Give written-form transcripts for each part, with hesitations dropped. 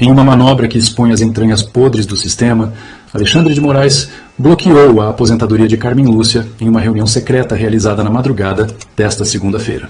Em uma manobra que expõe as entranhas podres do sistema, Alexandre de Moraes bloqueou a aposentadoria de Carmen Lúcia em uma reunião secreta realizada na madrugada desta segunda-feira.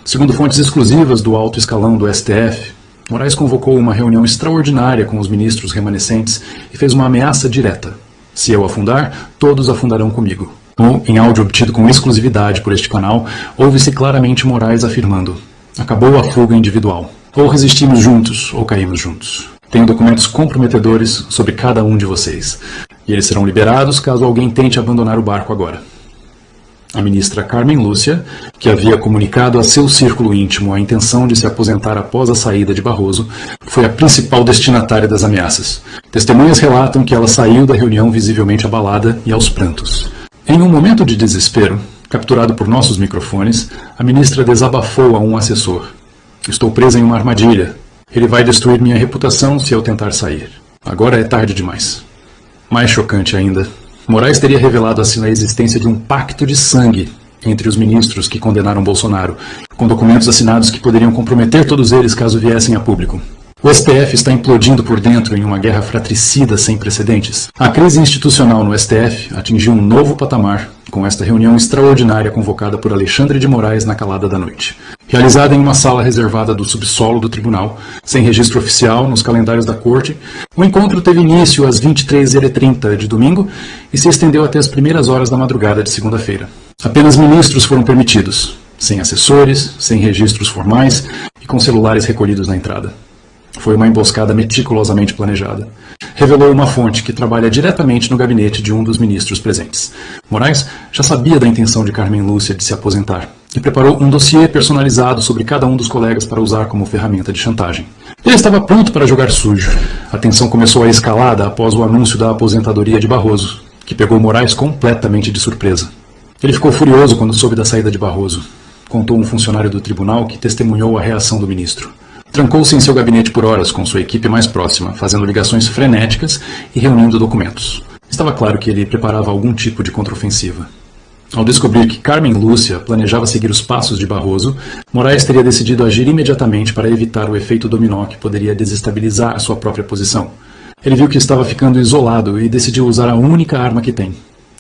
Segundo fontes exclusivas do alto escalão do STF, Moraes convocou uma reunião extraordinária com os ministros remanescentes e fez uma ameaça direta. Se eu afundar, todos afundarão comigo. Em áudio obtido com exclusividade por este canal, ouve-se claramente Moraes afirmando: acabou a fuga individual. Ou resistimos juntos, ou caímos juntos. Tenho documentos comprometedores sobre cada um de vocês. E eles serão liberados caso alguém tente abandonar o barco agora. A ministra Carmen Lúcia, que havia comunicado a seu círculo íntimo a intenção de se aposentar após a saída de Barroso, foi a principal destinatária das ameaças. Testemunhas relatam que ela saiu da reunião visivelmente abalada e aos prantos. Em um momento de desespero, capturado por nossos microfones, a ministra desabafou a um assessor: estou presa em uma armadilha. Ele vai destruir minha reputação se eu tentar sair. Agora é tarde demais. Mais chocante ainda, Moraes teria revelado assim a existência de um pacto de sangue entre os ministros que condenaram Bolsonaro, com documentos assinados que poderiam comprometer todos eles caso viessem a público. O STF está implodindo por dentro em uma guerra fratricida sem precedentes. A crise institucional no STF atingiu um novo patamar com esta reunião extraordinária convocada por Alexandre de Moraes na calada da noite. Realizada em uma sala reservada do subsolo do tribunal, sem registro oficial nos calendários da corte, o encontro teve início às 23h30 de domingo e se estendeu até as primeiras horas da madrugada de segunda-feira. Apenas ministros foram permitidos, sem assessores, sem registros formais e com celulares recolhidos na entrada. Foi uma emboscada meticulosamente planejada. Revelou uma fonte que trabalha diretamente no gabinete de um dos ministros presentes. Moraes já sabia da intenção de Carmen Lúcia de se aposentar e preparou um dossiê personalizado sobre cada um dos colegas para usar como ferramenta de chantagem. Ele estava pronto para jogar sujo. A tensão começou a escalada após o anúncio da aposentadoria de Barroso, que pegou Moraes completamente de surpresa. Ele ficou furioso quando soube da saída de Barroso, contou um funcionário do tribunal que testemunhou a reação do ministro. Trancou-se em seu gabinete por horas com sua equipe mais próxima, fazendo ligações frenéticas e reunindo documentos. Estava claro que ele preparava algum tipo de contraofensiva. Ao descobrir que Carmen Lúcia planejava seguir os passos de Barroso, Moraes teria decidido agir imediatamente para evitar o efeito dominó que poderia desestabilizar sua própria posição. Ele viu que estava ficando isolado e decidiu usar a única arma que tem: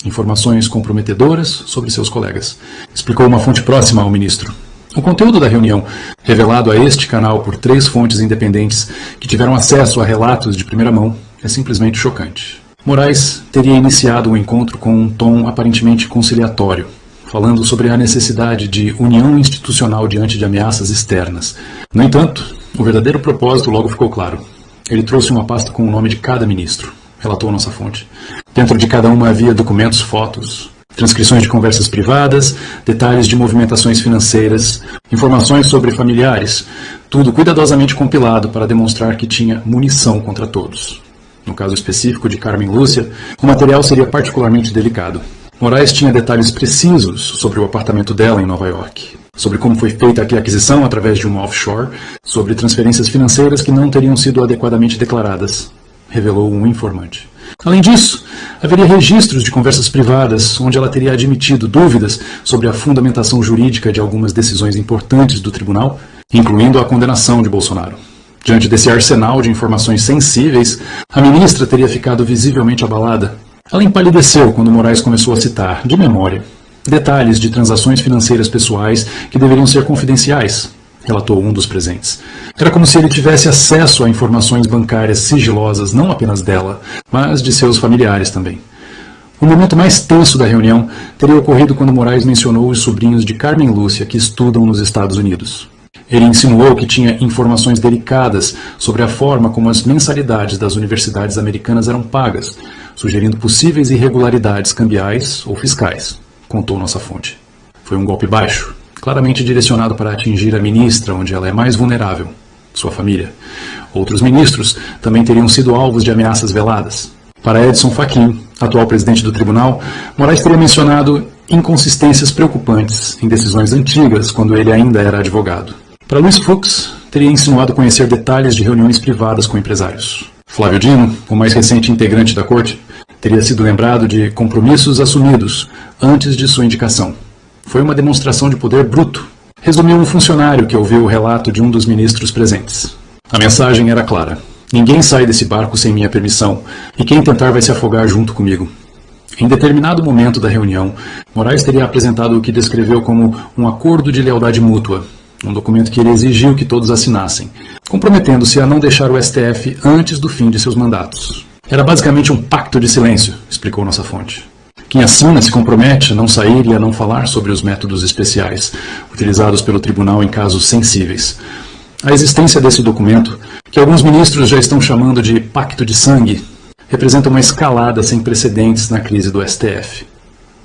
informações comprometedoras sobre seus colegas. Explicou uma fonte próxima ao ministro. O conteúdo da reunião, revelado a este canal por 3 fontes independentes que tiveram acesso a relatos de primeira mão, é simplesmente chocante. Moraes teria iniciado o encontro com um tom aparentemente conciliatório, falando sobre a necessidade de união institucional diante de ameaças externas. No entanto, o verdadeiro propósito logo ficou claro. Ele trouxe uma pasta com o nome de cada ministro, relatou nossa fonte. Dentro de cada uma havia documentos, fotos, transcrições de conversas privadas, detalhes de movimentações financeiras, informações sobre familiares, tudo cuidadosamente compilado para demonstrar que tinha munição contra todos. No caso específico de Carmen Lúcia, o material seria particularmente delicado. Moraes tinha detalhes precisos sobre o apartamento dela em Nova York, sobre como foi feita a aquisição através de um offshore, sobre transferências financeiras que não teriam sido adequadamente declaradas, revelou um informante. Além disso, haveria registros de conversas privadas onde ela teria admitido dúvidas sobre a fundamentação jurídica de algumas decisões importantes do tribunal, incluindo a condenação de Bolsonaro. Diante desse arsenal de informações sensíveis, a ministra teria ficado visivelmente abalada. Ela empalideceu quando Moraes começou a citar, de memória, detalhes de transações financeiras pessoais que deveriam ser confidenciais, relatou um dos presentes. Era como se ele tivesse acesso a informações bancárias sigilosas, não apenas dela, mas de seus familiares também. O momento mais tenso da reunião teria ocorrido quando Moraes mencionou os sobrinhos de Carmen Lúcia que estudam nos Estados Unidos. Ele insinuou que tinha informações delicadas sobre a forma como as mensalidades das universidades americanas eram pagas, sugerindo possíveis irregularidades cambiais ou fiscais, contou nossa fonte. Foi um golpe baixo, claramente direcionado para atingir a ministra onde ela é mais vulnerável, sua família. Outros ministros também teriam sido alvos de ameaças veladas. Para Edson Fachin, atual presidente do tribunal, Moraes teria mencionado inconsistências preocupantes em decisões antigas quando ele ainda era advogado. Para Luiz Fux, teria insinuado conhecer detalhes de reuniões privadas com empresários. Flávio Dino, o mais recente integrante da corte, teria sido lembrado de compromissos assumidos antes de sua indicação. Foi uma demonstração de poder bruto, resumiu um funcionário que ouviu o relato de um dos ministros presentes. A mensagem era clara. Ninguém sai desse barco sem minha permissão, e quem tentar vai se afogar junto comigo. Em determinado momento da reunião, Moraes teria apresentado o que descreveu como um acordo de lealdade mútua, um documento que ele exigiu que todos assinassem, comprometendo-se a não deixar o STF antes do fim de seus mandatos. Era basicamente um pacto de silêncio, explicou nossa fonte. Quem assina se compromete a não sair e a não falar sobre os métodos especiais, utilizados pelo tribunal em casos sensíveis. A existência desse documento, que alguns ministros já estão chamando de pacto de sangue, representa uma escalada sem precedentes na crise do STF.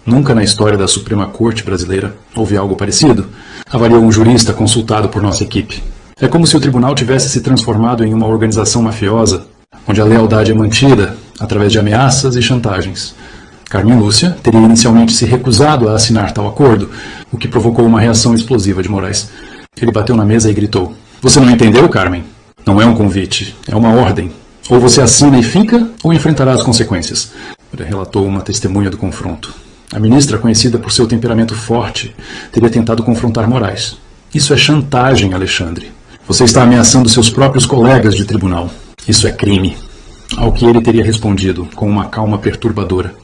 Nunca na história da Suprema Corte brasileira houve algo parecido, avaliou um jurista consultado por nossa equipe. É como se o tribunal tivesse se transformado em uma organização mafiosa, onde a lealdade é mantida através de ameaças e chantagens. Carmen Lúcia teria inicialmente se recusado a assinar tal acordo, o que provocou uma reação explosiva de Moraes. Ele bateu na mesa e gritou: "Você não entendeu, Carmen? Não é um convite, é uma ordem. Ou você assina e fica, ou enfrentará as consequências", relatou uma testemunha do confronto. A ministra, conhecida por seu temperamento forte, teria tentado confrontar Moraes. "Isso é chantagem, Alexandre. Você está ameaçando seus próprios colegas de tribunal. Isso é crime." Ao que ele teria respondido, com uma calma perturbadora: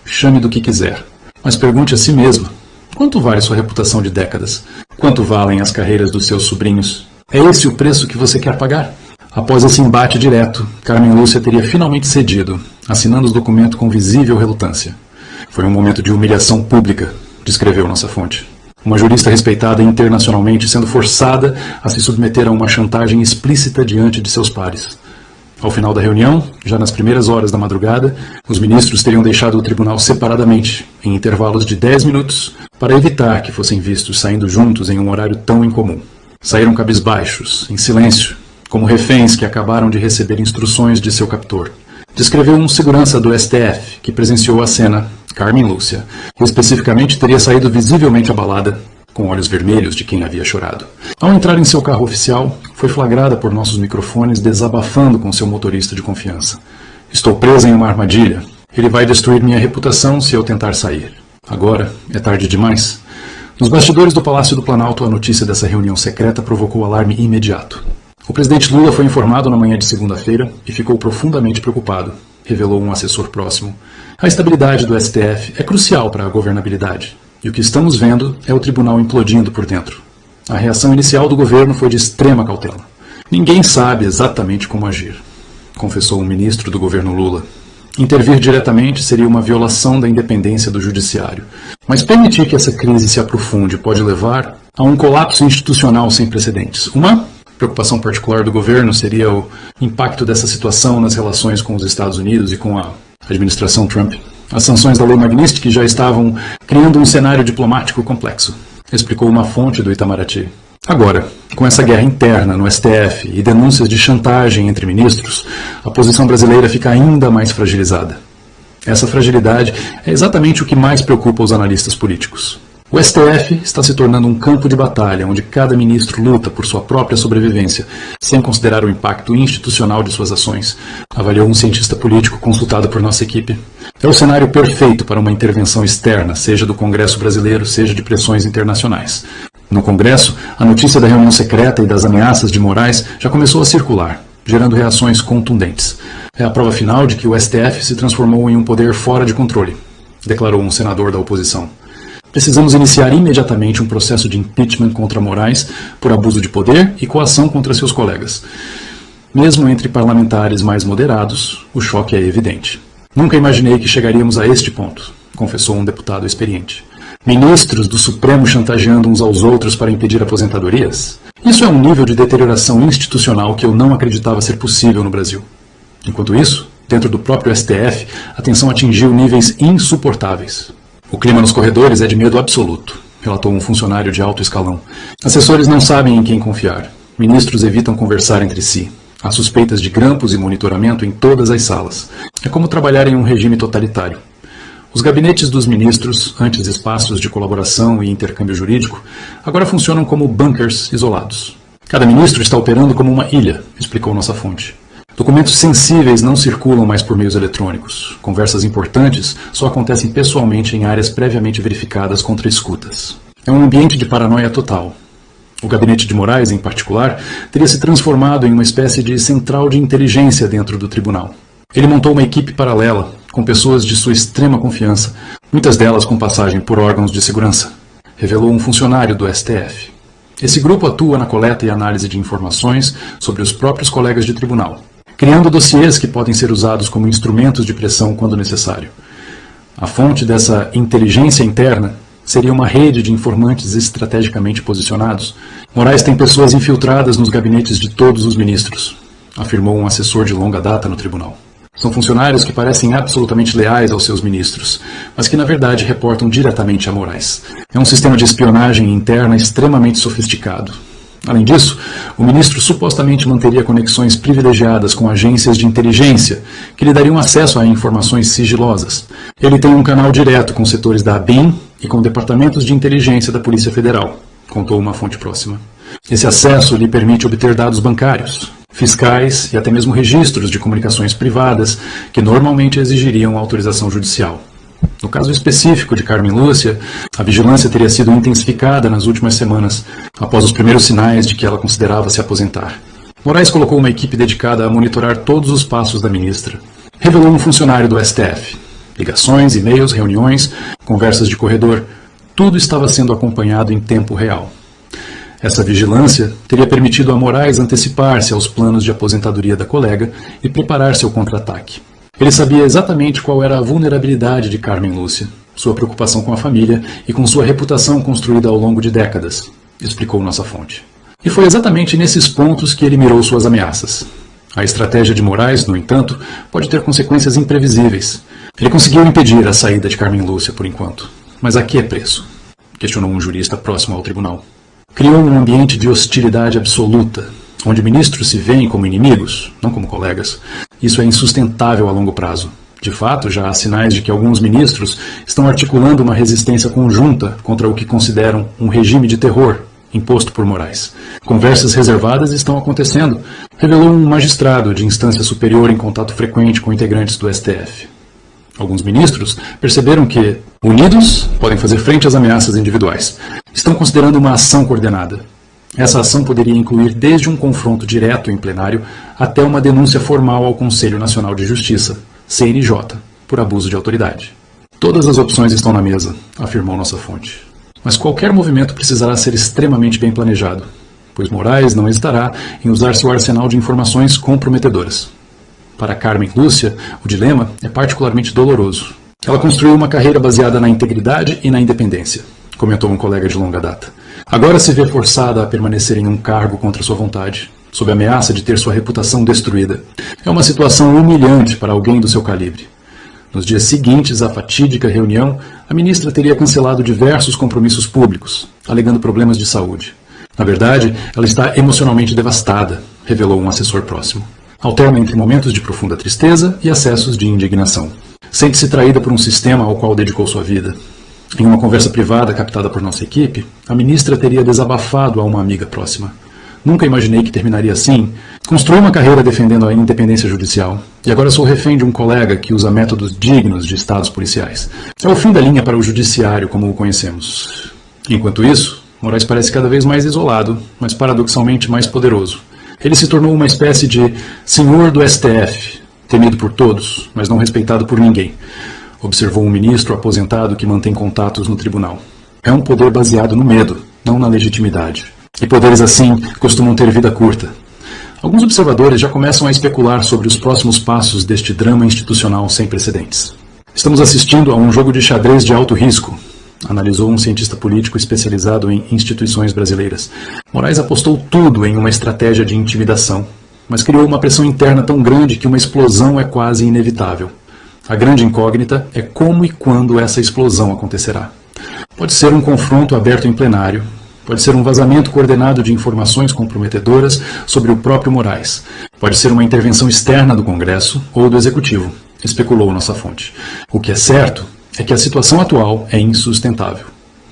"Chame do que quiser, mas pergunte a si mesmo: quanto vale sua reputação de décadas? Quanto valem as carreiras dos seus sobrinhos? É esse o preço que você quer pagar?" Após esse embate direto, Carmen Lúcia teria finalmente cedido, assinando os documentos com visível relutância. "Foi um momento de humilhação pública", descreveu nossa fonte. Uma jurista respeitada internacionalmente sendo forçada a se submeter a uma chantagem explícita diante de seus pares. Ao final da reunião, já nas primeiras horas da madrugada, os ministros teriam deixado o tribunal separadamente, em intervalos de 10 minutos, para evitar que fossem vistos saindo juntos em um horário tão incomum. Saíram cabisbaixos, em silêncio, como reféns que acabaram de receber instruções de seu captor. Descreveu um segurança do STF, que presenciou a cena, Carmen Lúcia, que especificamente teria saído visivelmente abalada, com olhos vermelhos de quem havia chorado. Ao entrar em seu carro oficial, foi flagrada por nossos microfones desabafando com seu motorista de confiança. "Estou presa em uma armadilha. Ele vai destruir minha reputação se eu tentar sair. Agora é tarde demais." Nos bastidores do Palácio do Planalto, a notícia dessa reunião secreta provocou alarme imediato. O presidente Lula foi informado na manhã de segunda-feira e ficou profundamente preocupado, revelou um assessor próximo. "A estabilidade do STF é crucial para a governabilidade. E o que estamos vendo é o tribunal implodindo por dentro. A reação inicial do governo foi de extrema cautela. Ninguém sabe exatamente como agir", confessou um ministro do governo Lula. "Intervir diretamente seria uma violação da independência do judiciário. Mas permitir que essa crise se aprofunde pode levar a um colapso institucional sem precedentes. Uma preocupação particular do governo seria o impacto dessa situação nas relações com os Estados Unidos e com a administração Trump. As sanções da Lei Magnitsky já estavam criando um cenário diplomático complexo", explicou uma fonte do Itamaraty. Agora, com essa guerra interna no STF e denúncias de chantagem entre ministros, a posição brasileira fica ainda mais fragilizada. Essa fragilidade é exatamente o que mais preocupa os analistas políticos. O STF está se tornando um campo de batalha onde cada ministro luta por sua própria sobrevivência, sem considerar o impacto institucional de suas ações, avaliou um cientista político consultado por nossa equipe. É o cenário perfeito para uma intervenção externa, seja do Congresso brasileiro, seja de pressões internacionais. No Congresso, a notícia da reunião secreta e das ameaças de Moraes já começou a circular, gerando reações contundentes. "É a prova final de que o STF se transformou em um poder fora de controle", declarou um senador da oposição. "Precisamos iniciar imediatamente um processo de impeachment contra Moraes por abuso de poder e coação contra seus colegas. Mesmo entre parlamentares mais moderados, o choque é evidente. Nunca imaginei que chegaríamos a este ponto", confessou um deputado experiente. "Ministros do Supremo chantageando uns aos outros para impedir aposentadorias? Isso é um nível de deterioração institucional que eu não acreditava ser possível no Brasil." Enquanto isso, dentro do próprio STF, a tensão atingiu níveis insuportáveis. "O clima nos corredores é de medo absoluto", relatou um funcionário de alto escalão. "Assessores não sabem em quem confiar. Ministros evitam conversar entre si. Há suspeitas de grampos e monitoramento em todas as salas. É como trabalhar em um regime totalitário. Os gabinetes dos ministros, antes espaços de colaboração e intercâmbio jurídico, agora funcionam como bunkers isolados. Cada ministro está operando como uma ilha", explicou nossa fonte. "Documentos sensíveis não circulam mais por meios eletrônicos. Conversas importantes só acontecem pessoalmente em áreas previamente verificadas contra escutas. É um ambiente de paranoia total. O gabinete de Moraes, em particular, teria se transformado em uma espécie de central de inteligência dentro do tribunal. Ele montou uma equipe paralela, com pessoas de sua extrema confiança, muitas delas com passagem por órgãos de segurança, revelou um funcionário do STF. Esse grupo atua na coleta e análise de informações sobre os próprios colegas de tribunal, criando dossiês que podem ser usados como instrumentos de pressão quando necessário. A fonte dessa inteligência interna seria uma rede de informantes estrategicamente posicionados. Moraes tem pessoas infiltradas nos gabinetes de todos os ministros, afirmou um assessor de longa data no tribunal. São funcionários que parecem absolutamente leais aos seus ministros, mas que na verdade reportam diretamente a Moraes. É um sistema de espionagem interna extremamente sofisticado. Além disso, o ministro supostamente manteria conexões privilegiadas com agências de inteligência, que lhe dariam acesso a informações sigilosas. Ele tem um canal direto com setores da ABIN e com departamentos de inteligência da Polícia Federal, contou uma fonte próxima. Esse acesso lhe permite obter dados bancários, fiscais e até mesmo registros de comunicações privadas que normalmente exigiriam autorização judicial. No caso específico de Carmen Lúcia, a vigilância teria sido intensificada nas últimas semanas, após os primeiros sinais de que ela considerava se aposentar. Moraes colocou uma equipe dedicada a monitorar todos os passos da ministra. Revelou um funcionário do STF. Ligações, e-mails, reuniões, conversas de corredor, tudo estava sendo acompanhado em tempo real. Essa vigilância teria permitido a Moraes antecipar-se aos planos de aposentadoria da colega e preparar seu contra-ataque. Ele sabia exatamente qual era a vulnerabilidade de Carmen Lúcia, sua preocupação com a família e com sua reputação construída ao longo de décadas, explicou nossa fonte. E foi exatamente nesses pontos que ele mirou suas ameaças. A estratégia de Moraes, no entanto, pode ter consequências imprevisíveis. Ele conseguiu impedir a saída de Carmen Lúcia por enquanto. Mas a que preço? Questionou um jurista próximo ao tribunal. Criou um ambiente de hostilidade absoluta, onde ministros se veem como inimigos, não como colegas. Isso é insustentável a longo prazo. De fato, já há sinais de que alguns ministros estão articulando uma resistência conjunta contra o que consideram um regime de terror imposto por Moraes. Conversas reservadas estão acontecendo, revelou um magistrado de instância superior em contato frequente com integrantes do STF. Alguns ministros perceberam que, unidos, podem fazer frente às ameaças individuais. Estão considerando uma ação coordenada. Essa ação poderia incluir desde um confronto direto em plenário até uma denúncia formal ao Conselho Nacional de Justiça, CNJ, por abuso de autoridade. Todas as opções estão na mesa, afirmou nossa fonte. Mas qualquer movimento precisará ser extremamente bem planejado, pois Moraes não hesitará em usar seu arsenal de informações comprometedoras. Para Carmen Lúcia, o dilema é particularmente doloroso. Ela construiu uma carreira baseada na integridade e na independência, comentou um colega de longa data. Agora se vê forçada a permanecer em um cargo contra sua vontade, sob a ameaça de ter sua reputação destruída. É uma situação humilhante para alguém do seu calibre. Nos dias seguintes à fatídica reunião, a ministra teria cancelado diversos compromissos públicos, alegando problemas de saúde. Na verdade, ela está emocionalmente devastada, revelou um assessor próximo. Alterna entre momentos de profunda tristeza e acessos de indignação. Sente-se traída por um sistema ao qual dedicou sua vida. Em uma conversa privada captada por nossa equipe, a ministra teria desabafado a uma amiga próxima. Nunca imaginei que terminaria assim. Construí uma carreira defendendo a independência judicial, e agora sou refém de um colega que usa métodos dignos de estados policiais. É o fim da linha para o judiciário como o conhecemos. Enquanto isso, Moraes parece cada vez mais isolado, mas paradoxalmente mais poderoso. Ele se tornou uma espécie de senhor do STF, temido por todos, mas não respeitado por ninguém, observou um ministro aposentado que mantém contatos no tribunal. É um poder baseado no medo, não na legitimidade. E poderes assim costumam ter vida curta. Alguns observadores já começam a especular sobre os próximos passos deste drama institucional sem precedentes. Estamos assistindo a um jogo de xadrez de alto risco, analisou um cientista político especializado em instituições brasileiras. Moraes apostou tudo em uma estratégia de intimidação, mas criou uma pressão interna tão grande que uma explosão é quase inevitável. A grande incógnita é como e quando essa explosão acontecerá. Pode ser um confronto aberto em plenário, pode ser um vazamento coordenado de informações comprometedoras sobre o próprio Moraes, pode ser uma intervenção externa do Congresso ou do Executivo, especulou nossa fonte. O que é certo é que a situação atual é insustentável.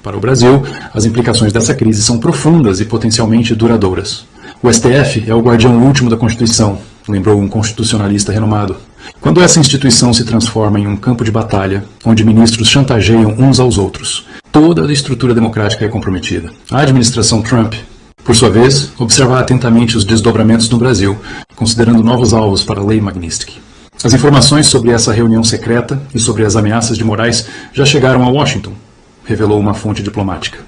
Para o Brasil, as implicações dessa crise são profundas e potencialmente duradouras. O STF é o guardião último da Constituição, lembrou um constitucionalista renomado. Quando essa instituição se transforma em um campo de batalha, onde ministros chantageiam uns aos outros, toda a estrutura democrática é comprometida. A administração Trump Por sua vez, observar atentamente os desdobramentos no Brasil, considerando novos alvos para a Lei Magnitsky. As informações sobre essa reunião secreta e sobre as ameaças de Moraes já chegaram a Washington, revelou uma fonte diplomática.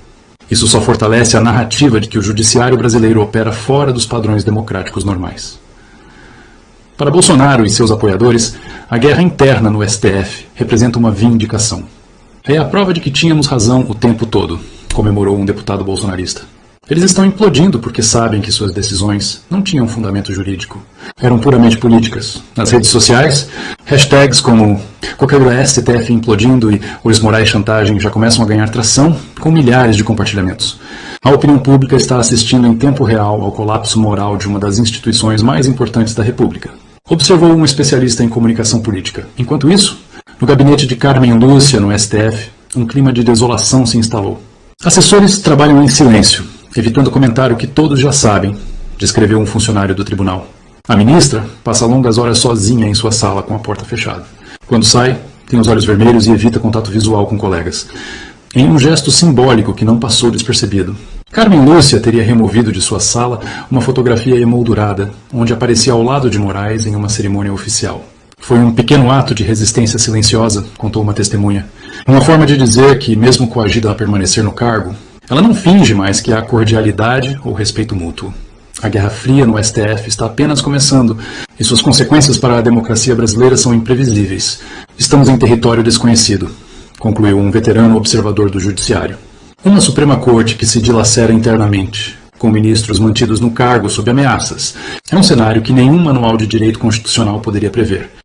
Isso só fortalece a narrativa de que o judiciário brasileiro opera fora dos padrões democráticos normais. Para Bolsonaro e seus apoiadores, a guerra interna no STF representa uma vindicação. É a prova de que tínhamos razão o tempo todo, comemorou um deputado bolsonarista. Eles estão implodindo porque sabem que suas decisões não tinham fundamento jurídico. Eram puramente políticas. Nas redes sociais, hashtags como Coqueiro STF implodindo e Luiz Moraes chantagem já começam a ganhar tração com milhares de compartilhamentos. A opinião pública está assistindo em tempo real ao colapso moral de uma das instituições mais importantes da República. Observou um especialista em comunicação política. Enquanto isso, no gabinete de Carmen Lúcia, no STF, um clima de desolação se instalou. Assessores trabalham em silêncio, evitando comentário que todos já sabem, descreveu um funcionário do tribunal. A ministra passa longas horas sozinha em sua sala com a porta fechada. Quando sai, tem os olhos vermelhos e evita contato visual com colegas. Em um gesto simbólico que não passou despercebido. Carmen Lúcia teria removido de sua sala uma fotografia emoldurada, onde aparecia ao lado de Moraes em uma cerimônia oficial. Foi um pequeno ato de resistência silenciosa, contou uma testemunha. Uma forma de dizer que, mesmo coagida a permanecer no cargo, ela não finge mais que há cordialidade ou respeito mútuo. A Guerra Fria no STF está apenas começando e suas consequências para a democracia brasileira são imprevisíveis. Estamos em território desconhecido, concluiu um veterano observador do Judiciário. Uma Suprema Corte que se dilacera internamente, com ministros mantidos no cargo sob ameaças, é um cenário que nenhum manual de direito constitucional poderia prever.